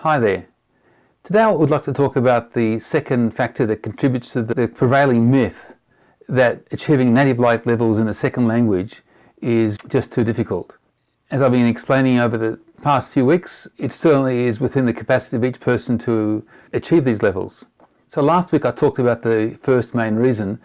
Hi there. Today I would like to talk about the second factor that contributes to the prevailing myth that achieving native-like levels in a second language is just too difficult. As I've been explaining over the past few weeks, it certainly is within the capacity of each person to achieve these levels. So last week I talked about the first main reason,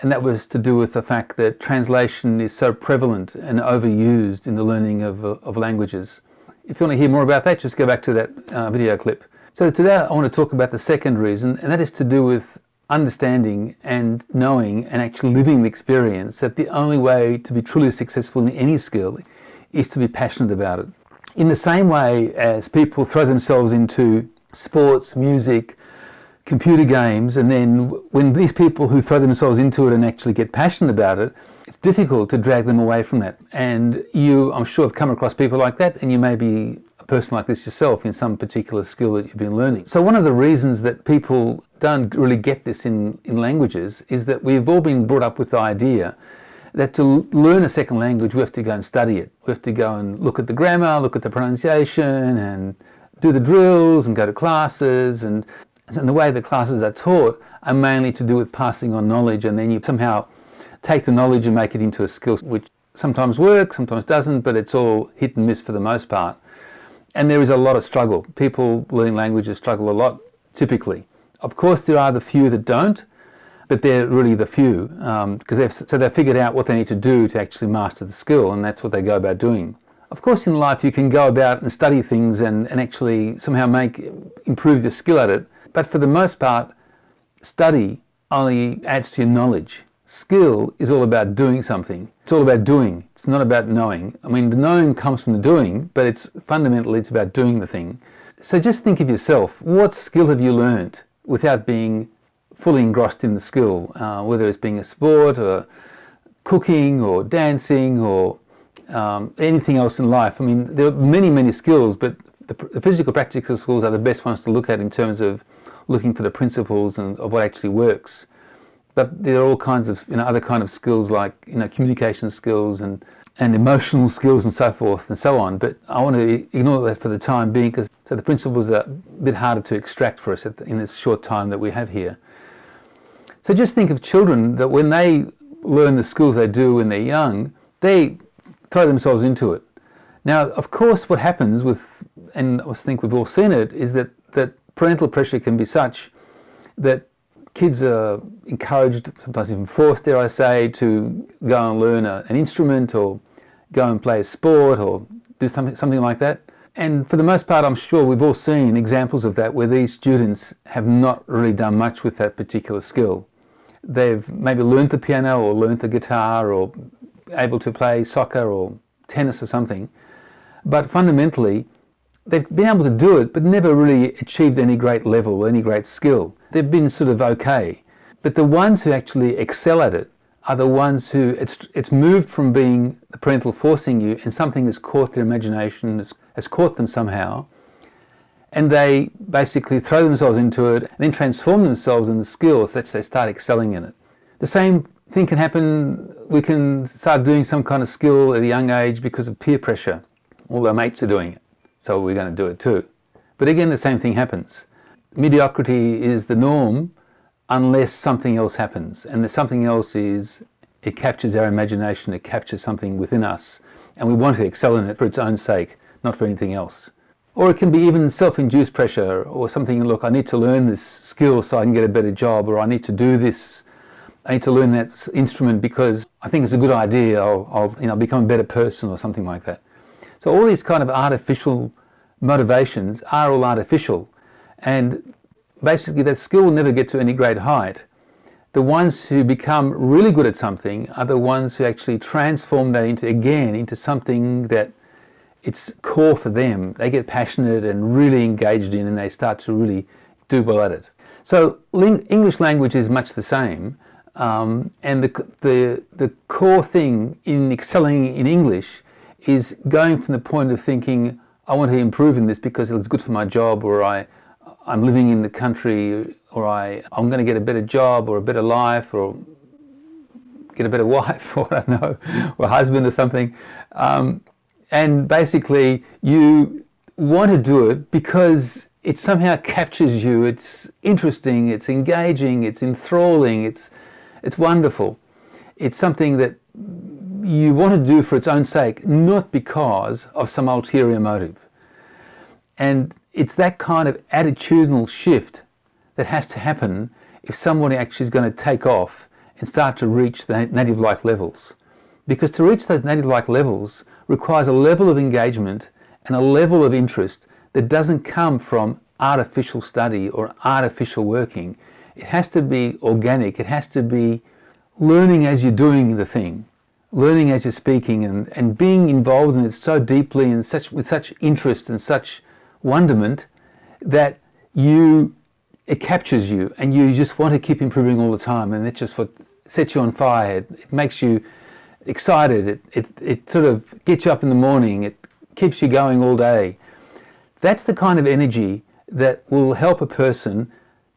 and that was to do with the fact that translation is so prevalent and overused in the learning of languages. If you want to hear more about that, just go back to that video clip. So today I want to talk about the second reason, and that is to do with understanding and knowing and actually living the experience that the only way to be truly successful in any skill is to be passionate about it. In the same way as people throw themselves into sports, music, computer games, and then when these people who throw themselves into it and actually get passionate about it, it's difficult to drag them away from that. And you, I'm sure, have come across people like that, and you may be a person like this yourself in some particular skill that you've been learning. So one of the reasons that people don't really get this in languages is that we've all been brought up with the idea that to learn a second language we have to go and study it. We have to go and look at the grammar, look at the pronunciation, and do the drills and go to classes, and the way the classes are taught are mainly to do with passing on knowledge, and then you somehow take the knowledge and make it into a skill, which sometimes works, sometimes doesn't, but it's all hit and miss for the most part. And there is a lot of struggle. People learning languages struggle a lot, typically. Of course, there are the few that don't, but they're really the few, because they've figured out what they need to do to actually master the skill, and that's what they go about doing. Of course, in life you can go about and study things and actually somehow improve your skill at it, but for the most part, study only adds to your knowledge. Skill is all about doing something. It's all about doing. It's not about knowing. I mean, the knowing comes from the doing, but fundamentally it's about doing the thing. So just think of yourself. What skill have you learned without being fully engrossed in the skill, whether it's being a sport or cooking or dancing or anything else in life? I mean, there are many, many skills, but the physical practical skills are the best ones to look at in terms of looking for the principles and of what actually works. But there are all kinds of other kind of skills like communication skills and emotional skills and so forth and so on. But I want to ignore that for the time being, because the principles are a bit harder to extract for us in this short time that we have here. So just think of children that when they learn the skills they do when they're young, they throw themselves into it. Now, of course, what happens and I think we've all seen it, is that parental pressure can be such that kids are encouraged, sometimes even forced, dare I say, to go and learn an instrument or go and play a sport or do something like that. And for the most part, I'm sure we've all seen examples of that where these students have not really done much with that particular skill. They've maybe learned the piano or learned the guitar or able to play soccer or tennis or something, but fundamentally they've been able to do it but never really achieved any great level, any great skill. They've been sort of okay. But the ones who actually excel at it are the ones who it's moved from being the parental forcing you, and something has caught their imagination, has caught them somehow, and they basically throw themselves into it and then transform themselves in the skills such that they start excelling in it. The same thing can happen. We can start doing some kind of skill at a young age because of peer pressure. All our mates are doing it, so we're going to do it too. But again, the same thing happens. Mediocrity is the norm unless something else happens, and the something else is it captures our imagination, it captures something within us, and we want to excel in it for its own sake, not for anything else. Or it can be even self-induced pressure, or something, look, I need to learn this skill so I can get a better job, or I need to do this, I need to learn that instrument because I think it's a good idea, I'll become a better person or something like that. So all these kind of artificial motivations are all artificial, and basically that skill will never get to any great height. The ones who become really good at something are the ones who actually transform that into something that it's core for them. They get passionate and really engaged in, and they start to really do well at it. So English language is much the same, and the core thing in excelling in English is going from the point of thinking, I want to improve in this because it's good for my job, or I'm living in the country, or I'm going to get a better job or a better life or get a better wife or I don't know, or a husband or something. And basically you want to do it because it somehow captures you. It's interesting, it's engaging, it's enthralling, it's wonderful. It's something that you want to do for its own sake, not because of some ulterior motive. And it's that kind of attitudinal shift that has to happen if somebody actually is going to take off and start to reach the native-like levels. Because to reach those native-like levels requires a level of engagement and a level of interest that doesn't come from artificial study or artificial working. It has to be organic. It has to be learning as you're doing the thing, learning as you're speaking, and being involved in it so deeply and with such interest and such wonderment that it captures you and you just want to keep improving all the time, and that's just what sets you on fire. It makes you excited. It sort of gets you up in the morning. It keeps you going all day. That's the kind of energy that will help a person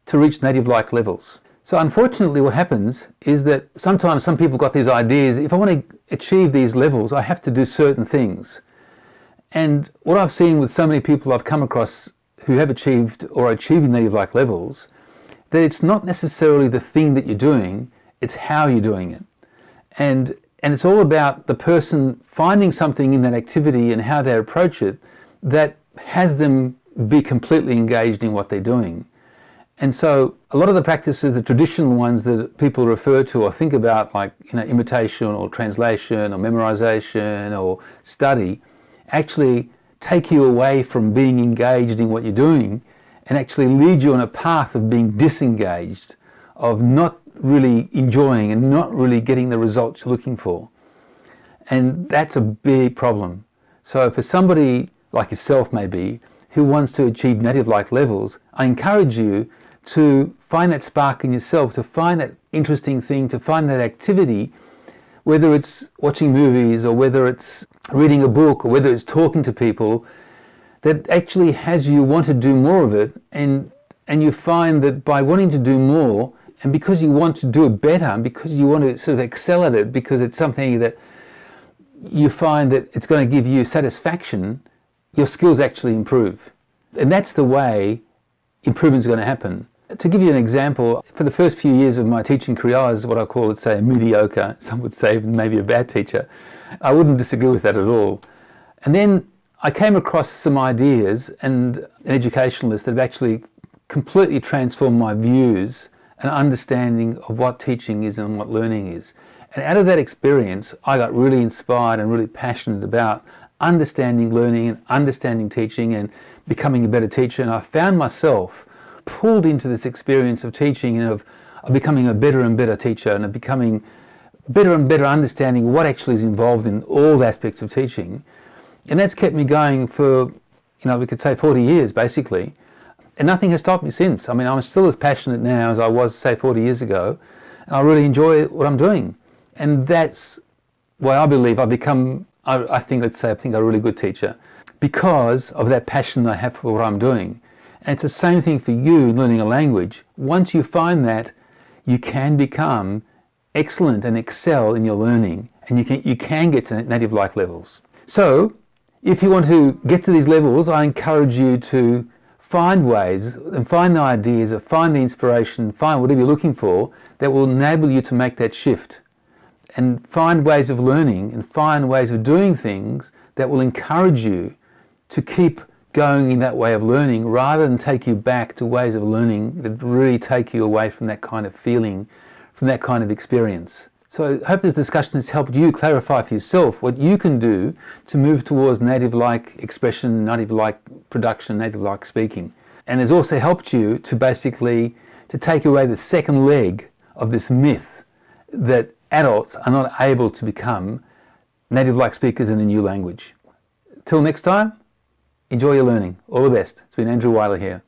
to reach native-like levels. So unfortunately what happens is that sometimes some people got these ideas, if I want to achieve these levels, I have to do certain things. And what I've seen with so many people I've come across who have achieved or are achieving native-like levels, that it's not necessarily the thing that you're doing, it's how you're doing it. And it's all about the person finding something in that activity and how they approach it that has them be completely engaged in what they're doing. And so a lot of the practices, the traditional ones that people refer to or think about, like imitation or translation or memorization or study, actually take you away from being engaged in what you're doing and actually lead you on a path of being disengaged, of not really enjoying and not really getting the results you're looking for. And that's a big problem. So for somebody like yourself maybe, who wants to achieve native-like levels, I encourage you to find that spark in yourself, to find that interesting thing, to find that activity, whether it's watching movies or whether it's reading a book or whether it's talking to people, that actually has you want to do more of it, and you find that by wanting to do more, and because you want to do it better, and because you want to sort of excel at it, because it's something that you find that it's going to give you satisfaction, your skills actually improve. And that's the way improvement's going to happen. To give you an example, for the first few years of my teaching career, I was what I call, let's say, a mediocre, some would say maybe a bad teacher. I wouldn't disagree with that at all. And then I came across some ideas and an educationalist that have actually completely transformed my views and understanding of what teaching is and what learning is. And out of that experience, I got really inspired and really passionate about understanding learning and understanding teaching and becoming a better teacher. And I found myself pulled into this experience of teaching and of becoming a better and better teacher and of becoming better and better understanding what actually is involved in all aspects of teaching. And that's kept me going for, we could say 40 years basically. And nothing has stopped me since. I mean, I'm still as passionate now as I was, say, 40 years ago. And I really enjoy what I'm doing. And that's why I believe I've become, I think a really good teacher, because of that passion I have for what I'm doing. And it's the same thing for you learning a language. Once you find that, you can become excellent and excel in your learning, and you can get to native-like levels. So, if you want to get to these levels, I encourage you to find ways and find the ideas, or find the inspiration, find whatever you're looking for that will enable you to make that shift. And find ways of learning and find ways of doing things that will encourage you to keep going in that way of learning, rather than take you back to ways of learning that really take you away from that kind of feeling, from that kind of experience. So I hope this discussion has helped you clarify for yourself what you can do to move towards native-like expression, native-like production, native-like speaking. And has also helped you to basically to take away the second leg of this myth that adults are not able to become native-like speakers in a new language. Till next time, enjoy your learning. All the best. It's been Andrew Weiler here.